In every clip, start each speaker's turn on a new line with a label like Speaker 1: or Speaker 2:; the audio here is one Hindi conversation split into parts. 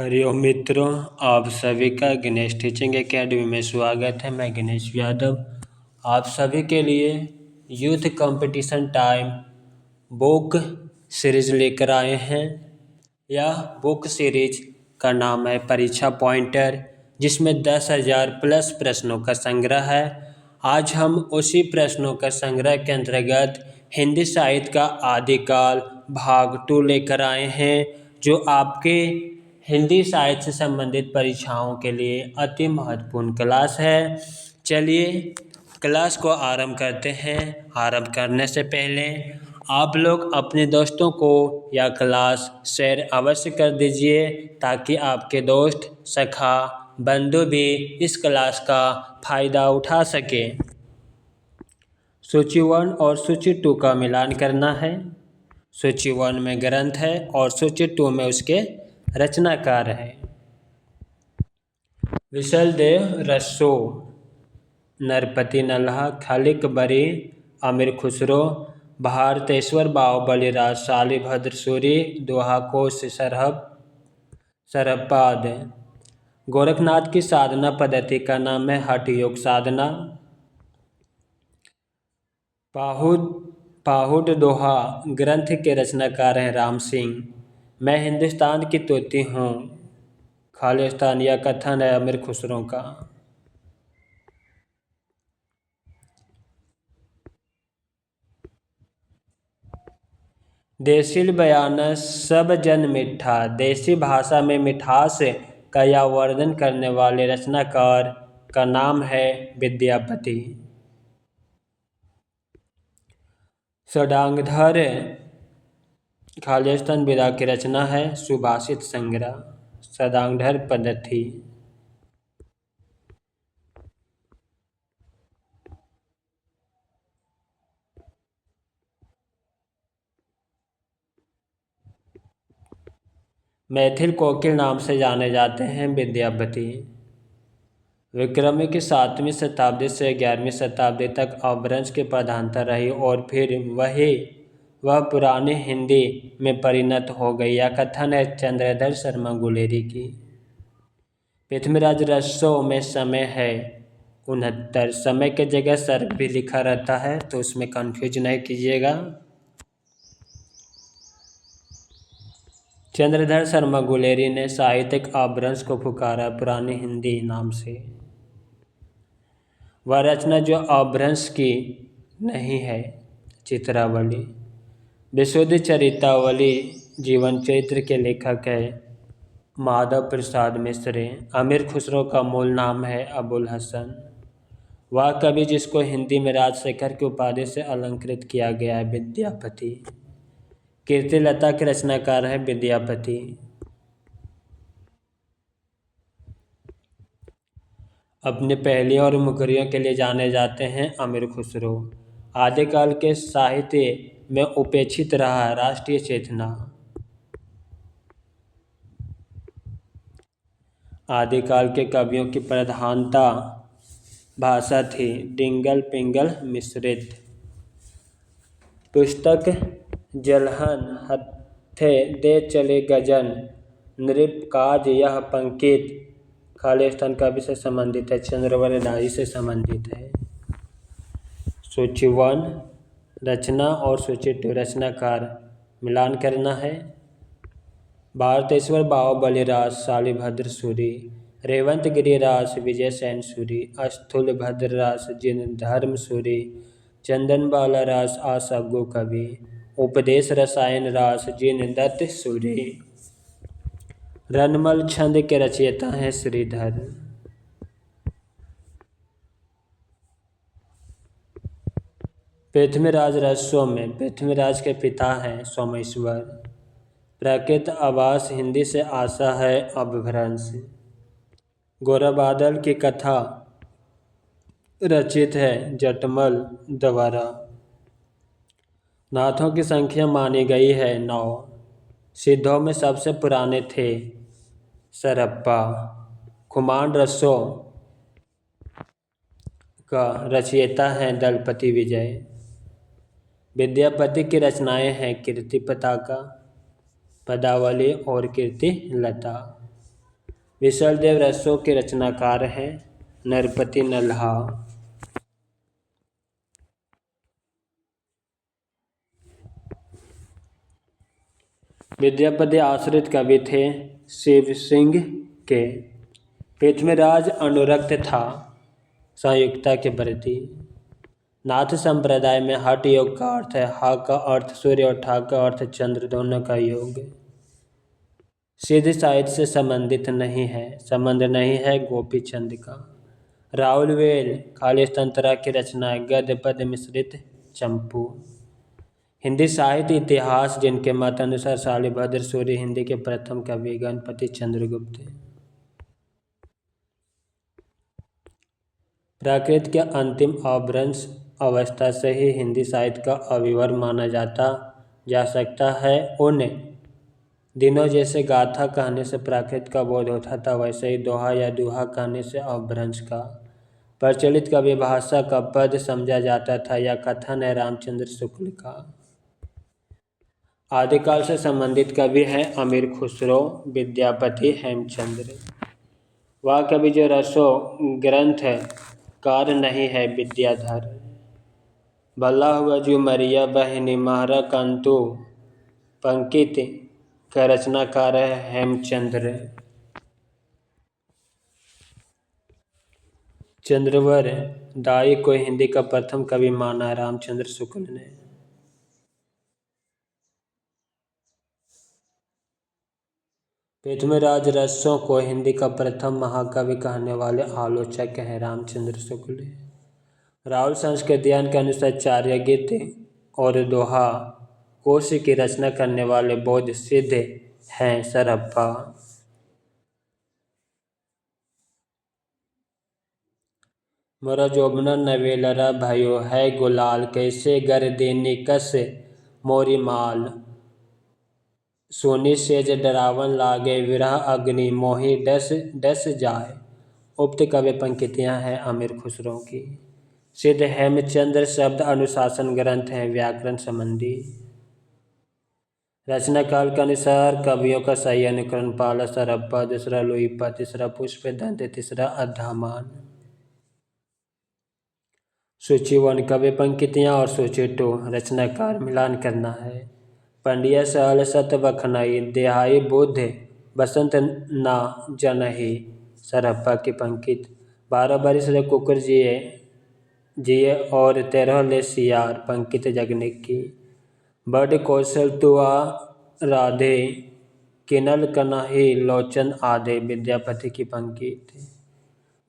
Speaker 1: हरिओम मित्रों, आप सभी का गणेश टीचिंग एकेडमी में स्वागत है। मैं गणेश यादव आप सभी के लिए youth competition time book series लेकर आए हैं। यह बुक सीरीज का नाम है परीक्षा पॉइंटर, जिसमें 10,000 प्लस प्रश्नों का संग्रह है। आज हम उसी प्रश्नों का संग्रह के अंतर्गत हिंदी साहित्य का आदिकाल भाग 2 लेकर आए हैं, जो आपके हिंदी साहित्य से संबंधित परीक्षाओं के लिए अति महत्वपूर्ण क्लास है। चलिए क्लास को आरंभ करते हैं। आरंभ करने से पहले आप लोग अपने दोस्तों को यह क्लास शेयर अवश्य कर दीजिए, ताकि आपके दोस्त, सखा, बंधु भी इस क्लास का फायदा उठा सके। सूची 1 और सूची 2 का मिलान करना है। सूची 1 में ग्रंथ है और सूची 2 में उसके रचनाकार है। विशलदेव रसो, नरपति नल्हा, खलिक बरी, अमीर खुसरो, भारतेश्वर बाहुबली राज, शालिभद्र सूरी, दोहा कोश सरहपाद। गोरखनाथ की साधना पद्धति का नाम है हठ योग साधना। पाहुड दोहा ग्रंथ के रचनाकार हैं राम सिंह। मैं हिंदुस्तान की तोती हूँ, खालिस्तान, यह कथन है अमीर खुसरो का। देसिल बयान सब जन मिठा, देसी भाषा में मिठास का यह वर्णन करने वाले रचनाकार का नाम है विद्यापति। षडांगधर खालिस्तान विदा की रचना है सुभाषित संग्रह, षडांगधर पद्धति। मैथिल कोकिल नाम से जाने जाते हैं विद्यापति। विक्रमी की 7वीं शताब्दी से 11वीं शताब्दी तक अपभ्रंश की प्रधानता रही और फिर वह पुरानी हिंदी में परिणत हो गई। यह कथन है चंद्रधर शर्मा गुलेरी की। पृथ्वीराज रसो में समय है 69। समय के जगह सर्ग भी लिखा रहता है, तो उसमें कंफ्यूज नहीं कीजिएगा। चंद्रधर शर्मा गुलेरी ने साहित्यिक अपभ्रंश को पुकारा पुरानी हिंदी नाम से। वह रचना जो अपभ्रंश की नहीं है, चित्रावली। विशुद्ध चरितावली जीवन चरित्र के लेखक है माधव प्रसाद मिश्र। अमीर खुसरो का मूल नाम है अबुल हसन। वह कवि जिसको हिंदी में राजशेखर की उपाधि से अलंकृत किया गया है विद्यापति। कीर्तिलता के रचनाकार है विद्यापति। अपने पहेलियों और मुखरियों के लिए जाने जाते हैं अमीर खुसरो। आदिकाल के साहित्य में उपेक्षित रहा है राष्ट्रीय चेतना। आदिकाल के कवियों की प्रधानता भाषा थी डिंगल पिंगल मिश्रित। पुस्तक जलहन हथे दे चले गजन, नृप काज यह पंकित। खालिस्तान कवि से संबंधित है, चंद्रवल दाई से संबंधित है। सूची 1 रचना और सूची 2 रचनाकार मिलान करना है। भारतेश्वर बाहुबली राज, शालिभद्र सूरी, रेवंत गिरिराज, विजय सेन सूरी, स्थूल भद्र राज, जिन धर्म सूरी, चंदन बाला राज, आशा कवि, उपदेश रसायन राज, जिन दत्त सूरी। रनमल छंद के रचयिता हैं श्रीधर। पृथ्वीराज रसो में पृथ्वीराज के पिता हैं सोमेश्वर। प्राकृत आवास हिंदी से आशा है अपभ्रंश। गोरा बादल की कथा रचित है जटमल द्वारा। नाथों की संख्या मानी गई है 9। सिद्धों में सबसे पुराने थे सरप्पा। खुमान रसो का रचयिता हैं दलपति विजय। विद्यापति की रचनाएं हैं कीर्ति पताका, पदावली और कीर्ति लता। विशाल देव रसों के रचनाकार हैं नरपति नल्हा। विद्यापति आश्रित कवि थे शिव सिंह के। पृथ्वीराज अनुरक्त था संयुक्ता के प्रति। नाथ संप्रदाय में हठ योग का अर्थ है हा का अर्थ सूर्य और ठा का अर्थ चंद्र, दोनों का योग। सिद्ध साहित्य से संबंध नहीं है गोपी चंद का। राहुल वेल खालिस तंत्रा की रचना गद्य पद मिश्रित चंपू। हिंदी साहित्य इतिहास जिनके मत अनुसार शालिभद्र सूर्य हिंदी के प्रथम कवि गणपति चंद्रगुप्त। प्राकृत के अंतिम अपभ्रंश अवस्था से ही हिंदी साहित्य का आविर्भाव माना जा सकता है। उन दिनों जैसे गाथा कहने से प्राकृत का बोध होता था, वैसे ही दोहा या दुहा कहने से अपभ्रंश का। प्रचलित कवि भाषा का पद समझा जाता था। यह कथन है रामचंद्र शुक्ल का। आदिकाल से संबंधित कवि हैं अमीर खुसरो, विद्यापति, हेमचंद्र। वह कवि जो रसो ग्रंथ कार नहीं है विद्याधर। भला हुआ जो मरिया बहनी महारा कंतु पंकित का रचनाकार है हेमचंद्र। चंद्रवर दाई को हिंदी का प्रथम कवि माना रामचंद्र शुक्ल ने। पृथ्वीराज रसों को हिंदी का प्रथम महाकवि कहने वाले आलोचक हैं रामचंद्र शुक्ल। राहुल संस्कृतियान के अनुसार चार्य गीत और दोहा कोश की रचना करने वाले बौद्ध सिद्ध हैं सरप्पा। मोरा जोबना नवेलरा भयो है गुलाल, कैसे गर देनी कस मोरी माल। सोनी सेज डरावन लागे विरह अग्नि, मोहि डस डस जाए। उक्त कवि पंक्तियां हैं अमीर खुसरो की। सिद्ध हेमचंद्र शब्द अनुशासन ग्रंथ है व्याकरण संबंधी। रचना काल के अनुसार कवियों का सही अनुक्रम पहला सरप्पा, दूसरा लुइपा, तीसरा पुष्पदंत, तीसरा अद्धामान। सूची 1 कवि पंक्तियां और सूची 2 रचनाकार मिलान करना है। पंडिया सहल सत बखनई, देहाई बुद्ध बसंत ना जनही। सरप्पा की पंक्ति 12 बरिस ले कुकुर जिए और 13 ले सियार। पंक्ति जगनिक की बड़ कौशल तुआ राधे, किनल कनहि लोचन आधे। विद्यापति की पंक्ति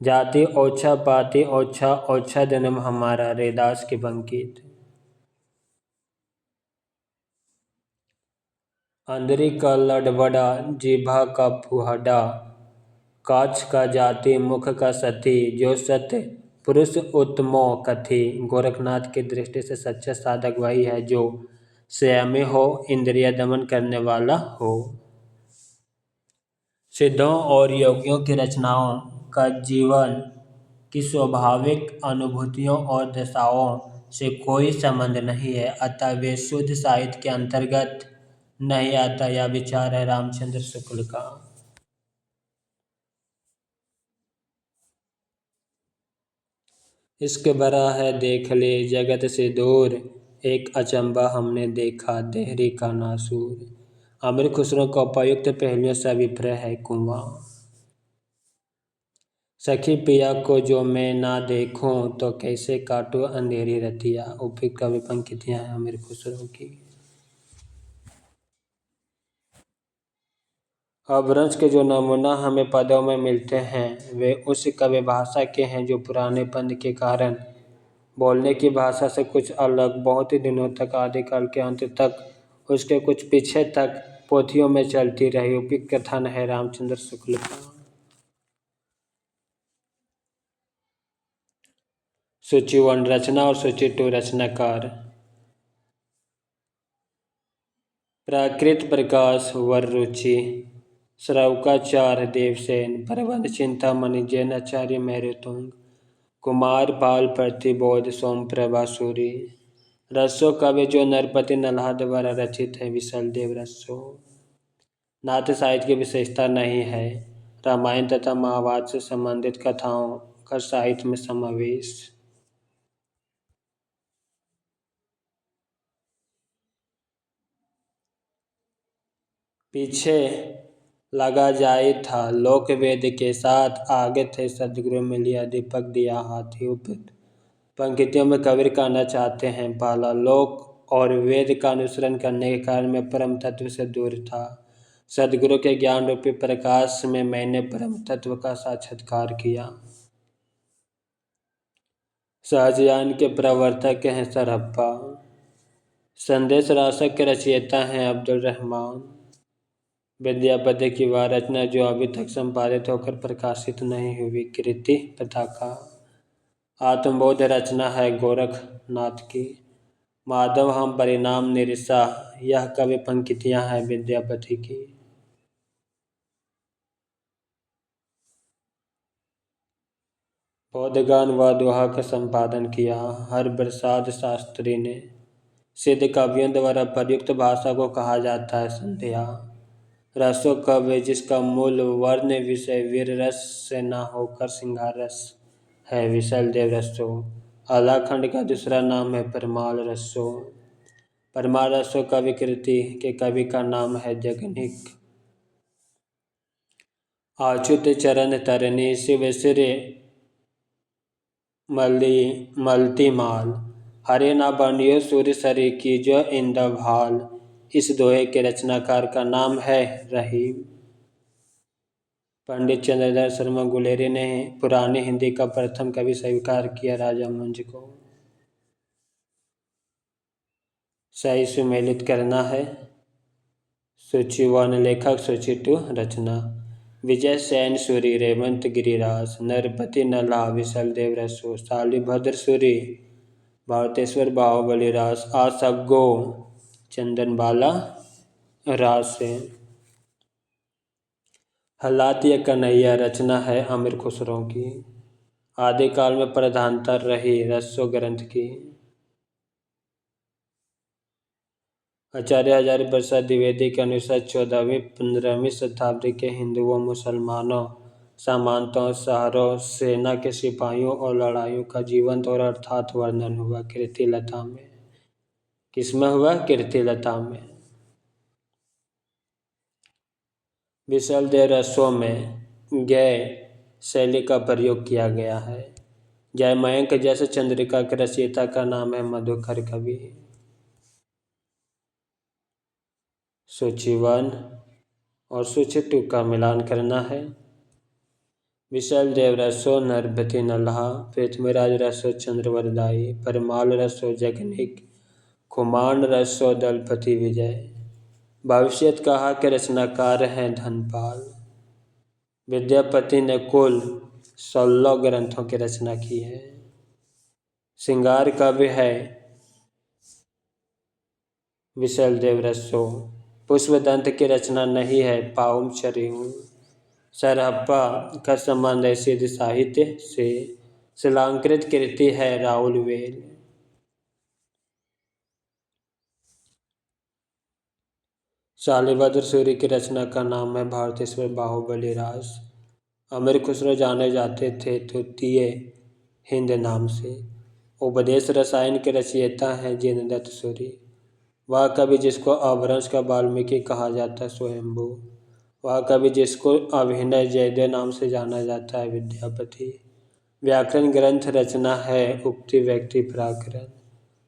Speaker 1: जाति ओछा पाति ओछा, ओछा जन्म हमारा। रैदास की पंक्ति अंदरी का लड़बड़ा, जीभा का फुहड़ा, काछ का जाति, मुख का सती, जो सत्य पुरुष उत्तमो कथी। गोरखनाथ की दृष्टि से सच्चा साधक वही है जो संयमी हो, इंद्रिय दमन करने वाला हो। सिद्धों और योगियों की रचनाओं का जीवन की स्वाभाविक अनुभूतियों और दशाओं से कोई संबंध नहीं है, अतः वे शुद्ध साहित्य के अंतर्गत नहीं आता। यह विचार है रामचंद्र शुक्ल का। इश्क भरा है देख ले जगत से दूर, एक अचंबा हमने देखा देहरी का नासूर। अमीर खुसरो का उपयुक्त पहलुओं से अभिप्राय है कुआं। सखी पिया को जो मैं ना देखूं, तो कैसे काटूं अंधेरी रतिया। उपयुक्त कवि पंक्तियां हैं अमीर खुसरो की। अपभ्रंश के जो नमूना हमें पदों में मिलते हैं वे उस कवि भाषा के हैं जो पुराने पद के कारण बोलने की भाषा से कुछ अलग, बहुत ही दिनों तक आदिकाल के अंत तक, उसके कुछ पीछे तक पोथियों में चलती रही। उपयुक्त कथन है रामचंद्र शुक्ल का। सूची 1 रचना और सूची 2 रचनाकार। प्राकृत प्रकाश वर रुचि, श्रवकाचार्य देवसेन, प्रबंध चिंतामणि जैनाचार्य मेरुतुंग, कुमार पाल प्रतिबोध सोमप्रभा सूरी। रसो कवि जो नरपति नल्हा द्वारा रचित है विशाल देव रसो। नाथ साहित्य की विशेषता नहीं है। रामायण तथा महाभारत से संबंधित कथाओं का साहित्य में समावेश। पीछे लगा जाए था लोक वेद के साथ, आगे थे सदगुरु मिलिया दीपक दिया हाथी ऊपर। पंक्तियों में कबीर कहना चाहते हैं, पहला, लोक और वेद का अनुसरण करने के कारण मैं परम तत्व से दूर था। सदगुरु के ज्ञान रूपी प्रकाश में मैंने परम तत्व का साक्षात्कार किया। सहजयान के प्रवर्तक हैं सरहप्पा। संदेश रासक के रचयिता हैं अब्दुल रहमान। विद्यापति की वह रचना जो अभी तक संपादित होकर प्रकाशित नहीं हुई, कृति पताका। आत्मबोध रचना है गोरखनाथ की। माधव हम परिणाम निरसा, यह कवि पंक्तियां हैं विद्यापति की। बोधगान व दोहा का संपादन किया हरप्रसाद शास्त्री ने। सिद्ध कवियों द्वारा प्रयुक्त भाषा को कहा जाता है संध्या। रसो काव्य जिसका मूल वर्ण विषय वीर रस से न होकर सिंगार रस है, विशल देव रसो। आलाखंड का दूसरा नाम है परमाल रसो। परमाल रसो कवि कृति के कवि का नाम है जगनिक। अच्युत चरण तरनी शिव सिर मलती माल, हरे ना बनियो सूर्य सरी की जो इंद भाल। इस दोहे के रचनाकार का नाम है रहीम। पंडित चंद्रधर शर्मा गुलेरी ने पुरानी हिंदी का प्रथम कवि स्वीकार किया राजा मुंज को। सही सुमेलित करना है। सूची 1 लेखक, सूची 2 रचना। विजय सैन सूरी रेवंत गिरिराज, नरपति नल्हा विशल देव रसो, शालिभद्र सूरी भारतेश्वर बाहुबली रास, आसगो चंदन बाला रास। हालात या कन्हैया रचना है अमीर खुसरो की। आदिकाल में प्रधानता रही रसो ग्रंथ की। आचार्य हजारी प्रसाद द्विवेदी के अनुसार 14वीं-15वीं शताब्दी के हिंदुओं, मुसलमानों, सामंतों, शहरों, सेना के सिपाहियों और लड़ाइयों का जीवंत और अर्थात वर्णन हुआ कीर्तिलता में। किसमें हुआ? कीर्तिलता में। विशल देव रसों में गय शैली का प्रयोग किया गया है। जयमयंक जैसे चंद्रिका के रचयिता का नाम है मधुकर कवि। सूची 1 और सूची 2 का मिलान करना है। विशल देव रसो नरपति नल्हा, पृथ्वीराज रसो चंद्रवरदाई, परमाल रसो जगनिक, खुमान रसो दलपति विजय। भविष्यत कहा के रचनाकार हैं धनपाल। विद्यापति ने कुल 16 ग्रंथों की रचना की है। श्रृंगार काव्य है विशल देव रसो। पुष्पदंत की रचना नहीं है पाउम चरिऊ। सरहप्पा का संबंध है सिद्ध साहित्य से। शिलांकृत कृति है राहुल वेल। शालिभद्र सूरी की रचना का नाम है भारतेश्वर बाहुबली रास। अमीर खुसरो जाने जाते थे तृतीय हिंद नाम से। उपदेश रसायन के रचयिता हैं जिनदत्त सूरी। वह कवि जिसको अपभ्रंश का वाल्मीकि कहा जाता है स्वयंभू। वह कवि जिसको अभिनय जयदेव नाम से जाना जाता है विद्यापति। व्याकरण ग्रंथ रचना है उक्ति व्यक्ति प्राकरण।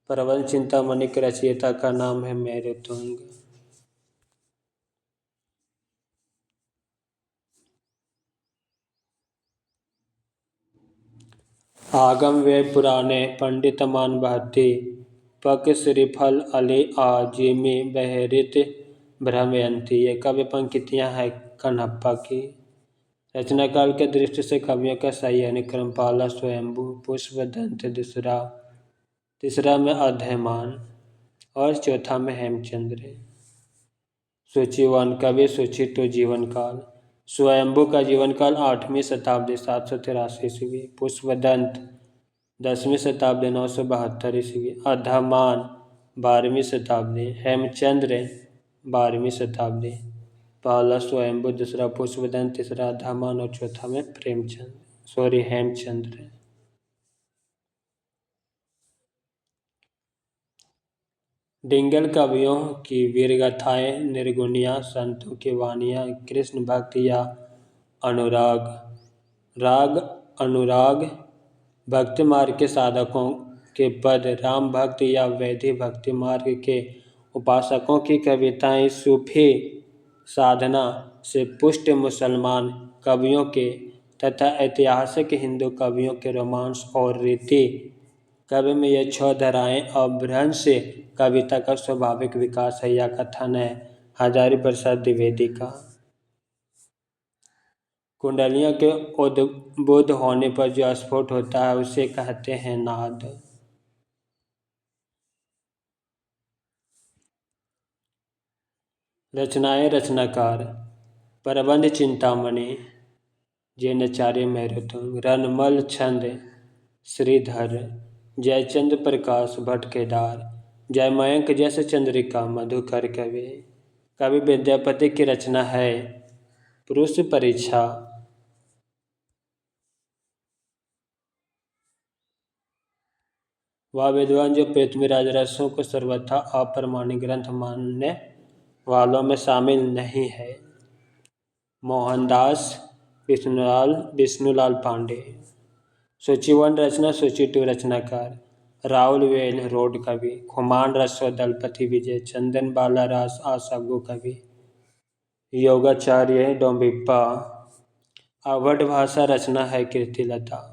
Speaker 1: प्रबंध चिंतामणि के रचयिता का नाम है मेरुतुंग। आगम वे पुराने पंडित मान बहती, पक श्रीफल अली आजिमी बहरित भ्रमयंती। ये कवि पंक्तियां हैं कन्हप्पा की। रचना काल के दृष्टि से कवियों का सही अनुक्रम पहला स्वयंभू, पुष्पदंत दूसरा, तीसरा में अध्ययमान और चौथा में हेमचंद्र। सूची 1 कवि, सूची 2 जीवन काल। स्वयंभू का जीवन काल 8वीं शताब्दी 783 ईस्वी, पुष्पदंत 10वीं शताब्दी 972 ईस्वी, अध्ययमान 12वीं शताब्दी, हेमचंद्र 12वीं शताब्दी। पहला स्वयंभू, दूसरा पुष्पदंत, तीसरा धामन और चौथा में हेमचंद्र। डिंगल कवियों की वीर गाथाएं, निर्गुणियाँ, संतों की वाणियाँ, कृष्ण भक्ति या अनुराग। राग अनुराग, भक्ति मार्ग के साधकों के पद, राम भक्ति या वैधि भक्ति मार्ग के उपासकों की कविताएं, सूफी साधना से पुष्ट मुसलमान कवियों के तथा ऐतिहासिक हिंदू कवियों के रोमांस और रीति कवि में ये छह धाराएं अपभ्रंश कविता का स्वाभाविक विकास है या कथन है। हजारी प्रसाद द्विवेदी का। कुंडलियों के उद्बुद्ध होने पर जो स्फोट होता है उसे कहते हैं नाद। रचनाएं रचनाकार। प्रबंध चिंतामणि जैनाचार्य मैरुतुंग। रनमल छंद श्रीधर। जयचंद्र प्रकाश भट्ट केदार। जयमयंक जैसे चंद्रिका मधुकर कवि। कवि विद्यापति की रचना है पुरुष परीक्षा। वह विद्वान जो पृथ्वीराज रसों को सर्वथा अप्रमाणिक ग्रंथ मानने वालों में शामिल नहीं है। मोहनदास विष्णुलाल पांडे। सूची 1 रचना, सूची 2 रचनाकार। राहुल वेल रोड कवि। खुमान रसो दलपति विजय। चंदन बाला रास आसागु कवि। योगाचार्य डोंबिप्पा। अवध भाषा रचना है कीर्तिलता।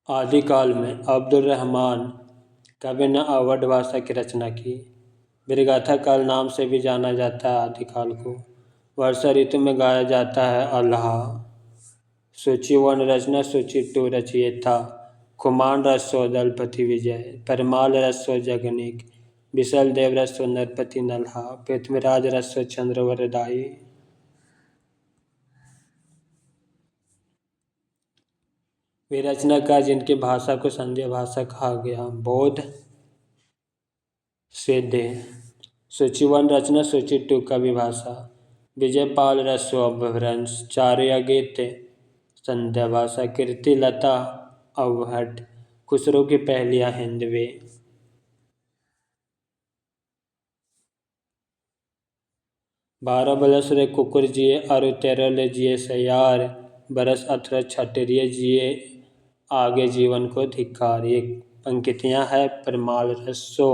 Speaker 1: आदिकाल में अब्दुल रहमान कवि ने अवध भाषा की रचना की। बिरगाथा काल नाम से भी जाना जाता है आदिकाल को। वर्षा ऋतु में गाया जाता है अल्लाह। सूची 1 रचना, सूची 2 रचयिता। खुमान रसो दलपति विजय। परमाल रसो जगनिक। विशल देव रसो नरपति नल्हा। पृथ्वीराज रसो चंद्रवरदाई। वे रचनाकार जिनकी भाषा को संध्या भाषा कहा गया। बोध सेद्य। सूची 1 रचना, सूची 2 कवि भाषा। विजयपाल रसो अपभ्रंश। चार्य गीत संध्या भाषा। कीर्तिलता अवहट। खुसरो की पहलियां हिंदवी। बारह बरस रे कुकुर जिए अरु 13 ले जिए सयार। बरस 18 छठरिय जिए आगे जीवन को धिक्कार। ये पंक्तियां है परमाल रसो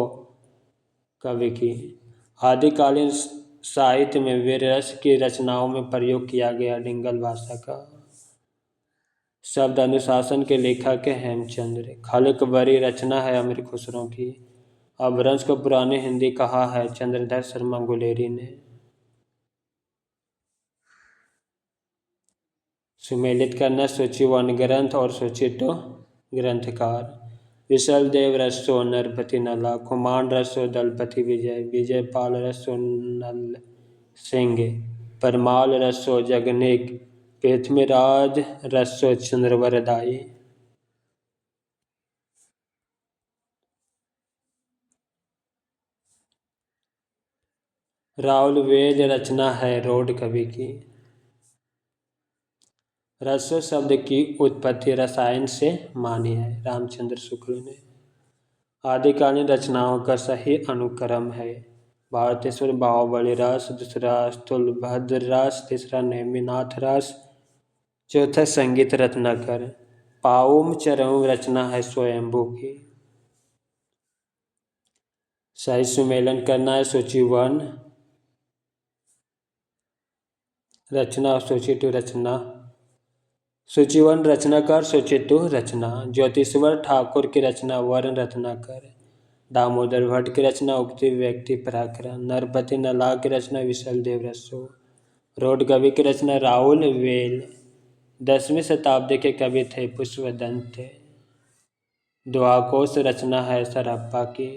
Speaker 1: कवि की। आदिकालीन साहित्य में वीर रस की रचनाओं में प्रयोग किया गया डिंगल भाषा का। शब्द अनुशासन के लेखक है हेमचंद्र। खलक बरी रचना है अमीर खुसरो की। अपभ्रंश को पुरानी हिंदी कहा है चंद्रधर शर्मा गुलेरी ने। सुमेलित करना, सूची 1 ग्रंथ और सूची 2 ग्रंथकार। विशल देव रसो नरपति नला। खुमान रसो दलपति विजय। विजयपाल रसो नल सिंह। परमाल रसो जगनिक। पृथ्वीराज रसो चंद्रवरदाई। राहुल वेद रचना है रोड कवि की। रसो शब्द की उत्पत्ति रसायन से मानी है रामचंद्र शुक्ल ने। आदिकालीन रचनाओं का सही अनुक्रम है भारतेश्वर बाहुबली रास, दूसरा स्थूलभद्र रास, तीसरा नेमिनाथ रास, चौथा संगीत रत्नाकर। पाउम चरम रचना है स्वयंभू की। सही सुमेलन करना है सूची 1 रचना, सूची 2 रचना। सूची 1 रचनाकार, सूची 2 रचना। ज्योतिश्वर ठाकुर की रचना वर्ण रत्नाकर। दामोदर भट्ट की रचना उक्ति व्यक्ति पराक्रम। नरपति नला की रचना विशल देव रसो। रोड कवि की रचना राहुल वेल। 10वीं शताब्दी के कवि थे पुष्पदंत। द्वाकोश रचना है सरप्पा की।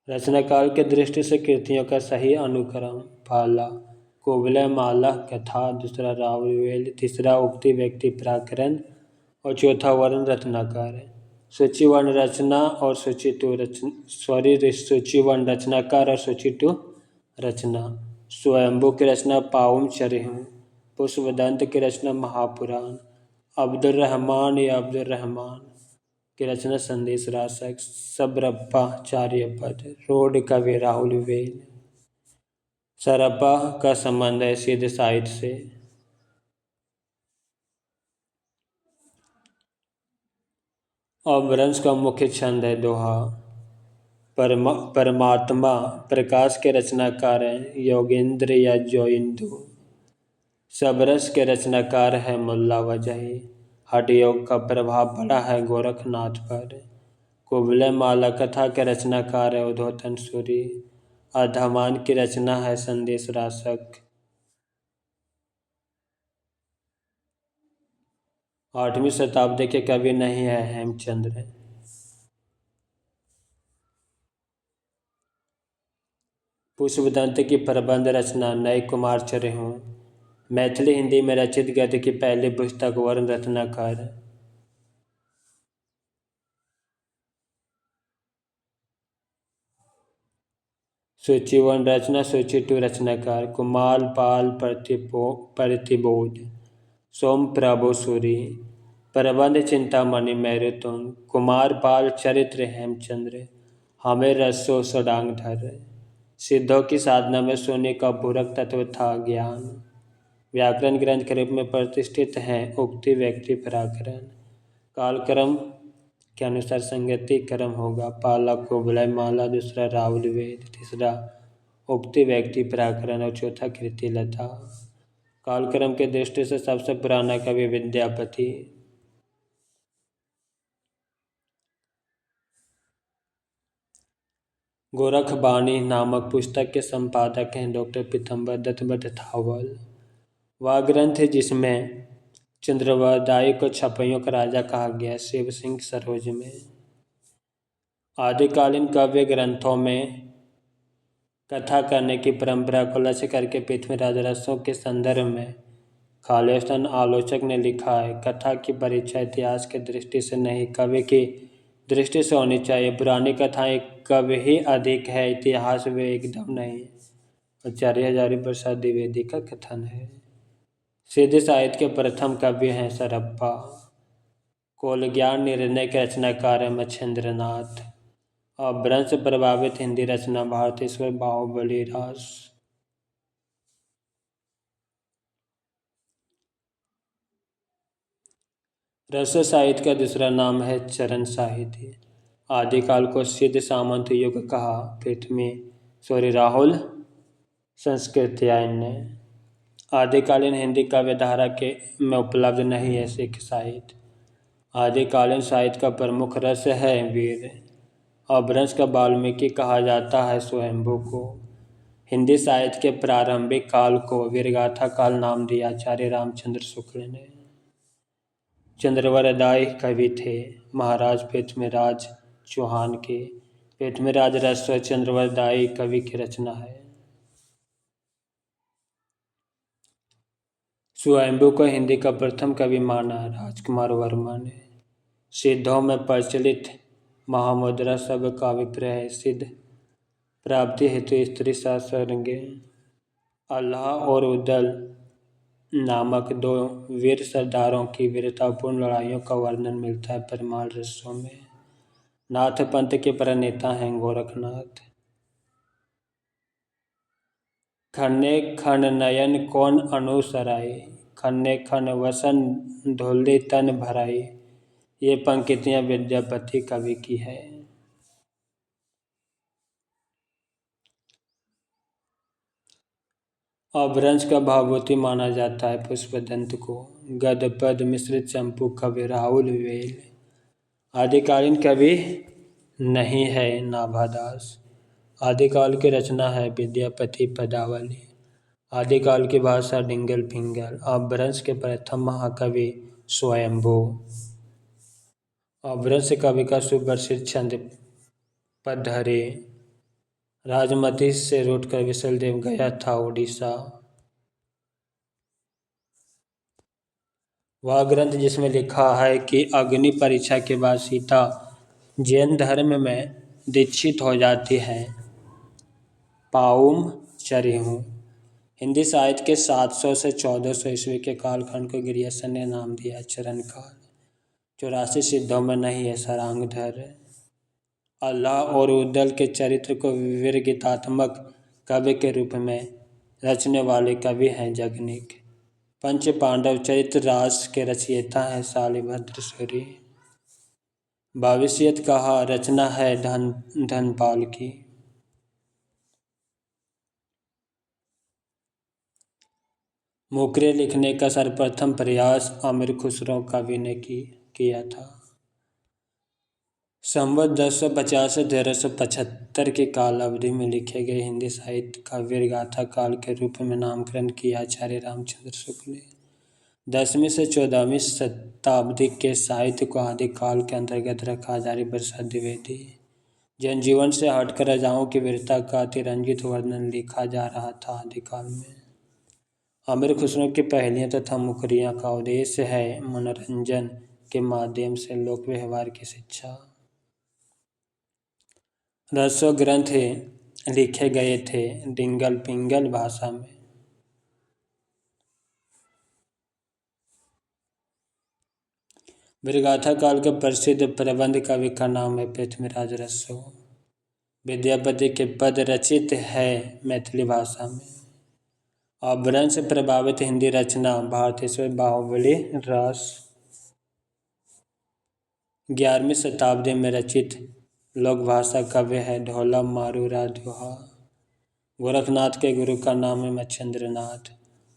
Speaker 1: रचनाकाल के दृष्टि से कृतियों का सही अनुक्रम। पहला कुवलय माला कथा, दूसरा राहुल वेल, तीसरा उक्ति व्यक्ति प्राकरण, और चौथा वर्ण रत्नाकर है। सूची वर्ण रचना और सूची टू सूची वर्ण रचनाकार और सूची टू रचना। स्वयंभू की रचना पाउम चरिहू, पुष्पदंत की रचना महापुराण, अब्दुल रहमान या अब्दुल रहमान की रचना संदेश रासक, सबरप्पा चार्यपद, रोड कवि राहुल वेल। सरप्पा का संबंध है सिद्ध साहित्य से। अपभ्रंश का मुख्य छंद है दोहा। परमात्मा प्रकाश के रचनाकार हैं योगेंद्र या जोइंदु। सबरस के रचनाकार है मुल्ला वजही। हठ योग का प्रभाव पड़ा है गोरखनाथ पर। कुबले माला कथा के रचनाकार है उद्योतन सूरी। अधमान की रचना है संदेश रासक। 8वीं शताब्दी के कवि नहीं है हेमचंद्र। पुष्पदंत की प्रबंध रचना नए कुमार चरिहू। मैथिली हिंदी में रचित गद्य की पहली पुस्तक वर्ण रत्नाकर। सूची वन रचना सूची टू रचनाकार कुमार पाल प्रतिबोध, सोम प्रभु सूरी। प्रबंध चिंतामणि मैरुतुंग, कुमार पाल चरित्र हेमचंद्र, हमें रसो सडांगधर। सिद्धों की साधना में शून्य का पूरक तत्व था ज्ञान। व्याकरण ग्रंथ के रूप में प्रतिष्ठित हैं उक्ति व्यक्ति पराकरण। कालक्रम के अनुसार संगति क्रम होगा। पहला कुबलय माला, दूसरा राहुल वेद, तीसरा उक्ति व्यक्ति पराकरण और चौथा कृति लता। कालक्रम के दृष्टि से सबसे पुराना कवि विद्यापति। गोरखबाणी नामक पुस्तक के संपादक हैं डॉक्टर पीतम्बर दत्त भट्टावल। वह ग्रंथ है जिसमें चंद्रवरदाई को छपइयों का राजा कहा गया शिव सिंह सरोज में। आदिकालीन काव्य ग्रंथों में कथा करने की परंपरा को लक्ष्य करके पृथ्वीराज रसों के संदर्भ में खालिस्तान आलोचक ने लिखा है कथा की परीक्षा इतिहास की दृष्टि से नहीं कवि की दृष्टि से होनी चाहिए। पुरानी कथाएं कवि ही अधिक है, इतिहास वे एकदम नहीं। आचार्य हजारी प्रसाद द्विवेदी का कथन है। सिद्ध साहित्य के प्रथम कवि हैं सरप्पा। कोलज्ञान निर्णय के रचनाकार है मच्छेंद्रनाथ। अपभ्रंश प्रभावित हिंदी रचना भारतेश्वर बाहुबली रास। रस साहित्य का दूसरा नाम है चरण साहित्य। आदिकाल को सिद्ध सामंत युग कहा। राहुल संस्कृत्यायन। आदिकालीन हिंदी काव्य धारा के में उपलब्ध नहीं है सिख साहित्य। आदिकालीन साहित्य का प्रमुख रस है वीर। अपभ्रंश का वाल्मीकि कहा जाता है स्वयंभू को। हिंदी साहित्य के प्रारंभिक काल को वीरगाथा काल नाम दिया आचार्य रामचंद्र शुक्ल ने। चंद्रवरदाई कवि थे महाराज पृथ्वीराज चौहान के। पृथ्वीराज रसो चंद्रवरदाई कवि की रचना है। स्वयंभू को हिंदी का प्रथम कवि माना राजकुमार वर्मा ने। सिद्धों में प्रचलित महामुद्रा शब्द का अभिप्राय है सिद्ध प्राप्ति हेतु स्त्री सासंगे। अल्लाह और उदल नामक दो वीर सरदारों की वीरतापूर्ण लड़ाइयों का वर्णन मिलता है परमाल रसों में। नाथ पंथ के प्रणेता हैं गोरखनाथ। खन्ने खन नयन कौन अनुसराई, खन्ने खन वसन धुल्ली तन भराई। ये पंक्तियां विद्यापति कवि की है। अपभ्रंश का भावभूति माना जाता है पुष्पदंत को। गद्य पद मिश्रित चंपू कवि राहुल वेल। आदिकालीन कवि नहीं है नाभादास। आदिकाल की रचना है विद्यापति पदावली। आदिकाल की भाषा डिंगल पिंगल। अपभ्रंश के प्रथम महाकवि स्वयंभू। अपभ्रंश कवि का सुप्रसिद्ध छंद पदहरे। राजमती से रूठकर विशलदेव गया था उड़ीसा। वह ग्रंथ जिसमें लिखा है कि अग्नि परीक्षा के बाद सीता जैन धर्म में दीक्षित हो जाती है। पाउम चरिहू। हिंदी साहित्य के 700 से 1400 ईस्वी के कालखंड को ग्रियर्सन ने नाम दिया चरण काल। 84 सिद्धों में नहीं है सारंगधर। अल्लाह और उद्दल के चरित्र को वीरगीतात्मक काव्य के रूप में रचने वाले कवि हैं जगनिक। पंच पांडव चरित्र रास के रचयिता हैं शालिभद्र सूरी। भविष्यत कहा रचना है धनपाल की। मुकरे लिखने का सर्वप्रथम प्रयास अमीर खुसरो कवि ने किया था। संवत 1050 से 1375 की काल अवधि में लिखे गए हिंदी साहित्य का वीरगाथा काल के रूप में नामकरण किया आचार्य रामचंद्र शुक्ल ने। 10वीं से 14वीं शताब्दी के साहित्य को आदिकाल के अंतर्गत रखा। आचार्य प्रसाद द्विवेदी। जनजीवन से हटकर राजाओं की वीरता का अतिरंजित वर्णन लिखा जा रहा था आदिकाल में। अमीर खुसरो की पहेलियाँ तथा मुकरियाँ का उद्देश्य है मनोरंजन के माध्यम से लोक व्यवहार की शिक्षा। 10 ग्रंथ लिखे गए थे डिंगल पिंगल भाषा में। वीरगाथा काल के प्रसिद्ध प्रबंध कवि का नाम है पृथ्वीराज रसो। विद्यापति के पद रचित है मैथिली भाषा में। अपभ्रंश से प्रभावित हिंदी रचना भारतेश्वर बाहुबली रस। 11वीं शताब्दी में रचित लोक भाषा काव्य है ढोला मारूरा दोहा। गोरखनाथ के गुरु का नाम है मच्छिंद्रनाथ।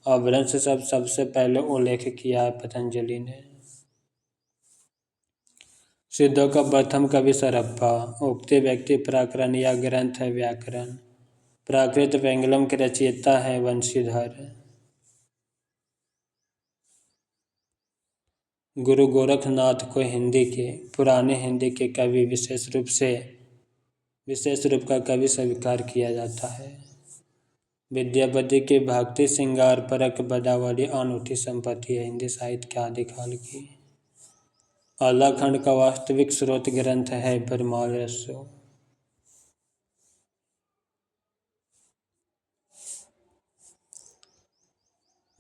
Speaker 1: अपभ्रंश सबसे पहले उल्लेख किया है पतंजलि ने। सिद्धों का प्रथम कवि सरप्पा। उक्त व्यक्ति प्राकरण या ग्रंथ है व्याकरण। प्राकृत पेंगलम के रचयिता है वंशीधर। गुरु गोरखनाथ को पुराने हिंदी के कवि विशेष रूप का कवि स्वीकार किया जाता है। विद्यापति की भक्ति श्रृंगार परक पदावली अनूठी संपत्ति है हिंदी साहित्य के आदिकाल की। आलाखंड का वास्तविक स्रोत ग्रंथ है परमाल रसो।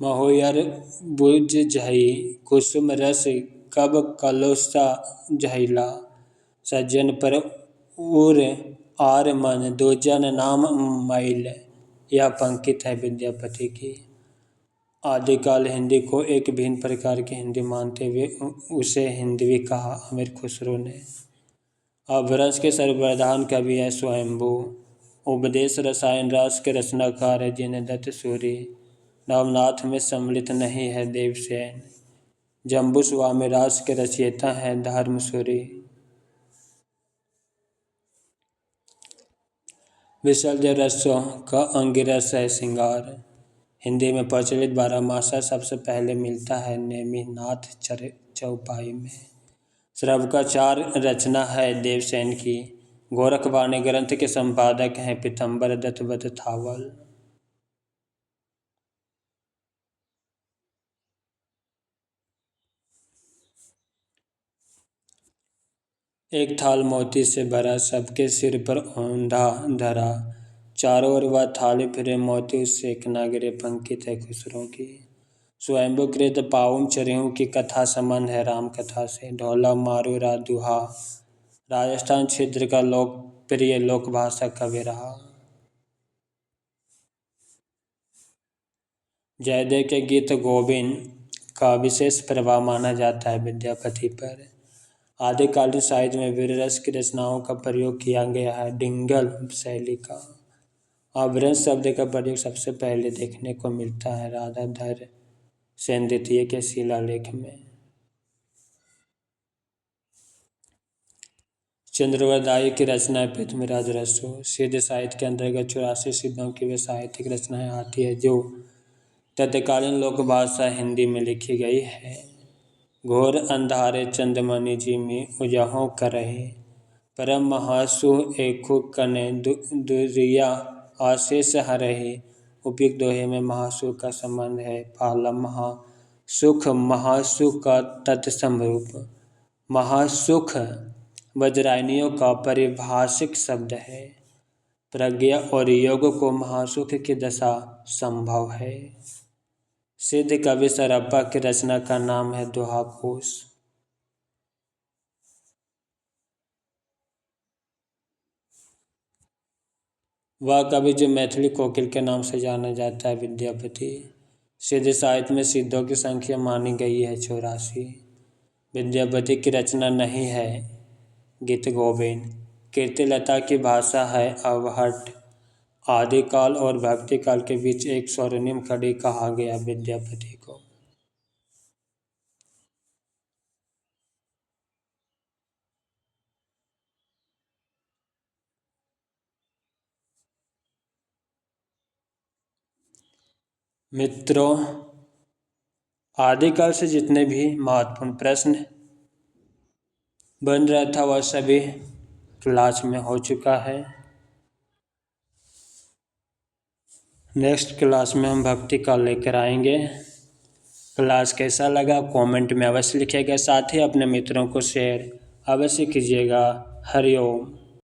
Speaker 1: महोयर बुझ झई कुसुम रस कब कलुषा झैला। सज्जन पर उर आर मन दूजन नाम मैल। यह पंक्ति है विद्यापति की। आदिकाल हिंदी को एक भिन्न प्रकार की हिंदी मानते हुए उसे हिंदवी कहा अमीर खुसरो ने। अपभ्रंश के सर्वप्रधान कवि है स्वयंभू। उपदेश रसायन रास के रचनाकार है जिनेन्द्र सूरि। नवनाथ में सम्मिलित नहीं है देवसेन। जम्बू स्वामी रास के रचयिता हैं धर्मसूरि। विशल्य रसों का अंगिरस है श्रृंगार। हिंदी में प्रचलित 12मासा सबसे पहले मिलता है नेमिनाथ चौपाई में। श्रवकाचार रचना है देवसेन की। गोरखवाणी ग्रंथ के संपादक हैं पीतम्बर दत्त बदथावल। एक थाल मोती से भरा सबके सिर पर औंधा धरा। चारों ओर वह थाली फिरे मोती उससे एक ना गिरे पंक्ति है खुसरो की। स्वयंभूकृत पाउम चरिहू की कथा संबंध है राम कथा से। ढोला मारूरा दुहा राजस्थान क्षेत्र का लोकप्रिय लोक भाषा काव्य रहा। जयदेव के गीत गोविंद का विशेष प्रभाव माना जाता है विद्यापति पर। आदिकालीन साहित्य में वीर रस की रचनाओं का प्रयोग किया गया है डिंगल शैली का। अपभ्रंश शब्द का प्रयोग सबसे पहले देखने को मिलता है राधाधर सेन द्वितीय के शिलालेख में। चंद्रवरदायी की रचनाएं पृथ्वीराज रसो। सिद्ध साहित्य के अंतर्गत 84 सिद्धों की वे साहित्यिक रचनाएं आती है जो तत्कालीन लोक भाषा हिंदी में लिखी गई है। घोर अंधारे चंदमणि जी में उजहों करहे। परम महासु एकु कने दुरिया आशीष हरहे। उपयुक्त दोहे में महासु का संबंध है। पहला महा सुख महासुख का तत्समरूप। महासुख वज्रायनियों का पारिभाषिक शब्द है। प्रज्ञा और योग को महासुख की दशा संभव है। सिद्ध कवि सरप्पा की रचना का नाम है दोहा-कोश। वह कवि जो मैथिली कोकिल के नाम से जाना जाता है विद्यापति। सिद्ध साहित्य में सिद्धों की संख्या मानी गई है 84। विद्यापति की रचना नहीं है गीत गोविंद। कीर्तिलता की भाषा है अवहट्ठ। आदिकाल और भक्तिकाल के बीच एक स्वर्णिम कड़ी कहा गया विद्यापति को। मित्रों, आदिकाल से जितने भी महत्वपूर्ण प्रश्न बन रहा था वह सभी क्लास में हो चुका है। नेक्स्ट क्लास में हम भक्ति काल लेकर आएंगे। क्लास कैसा लगा कमेंट में अवश्य लिखिएगा। साथ ही अपने मित्रों को शेयर अवश्य कीजिएगा। हरिओम।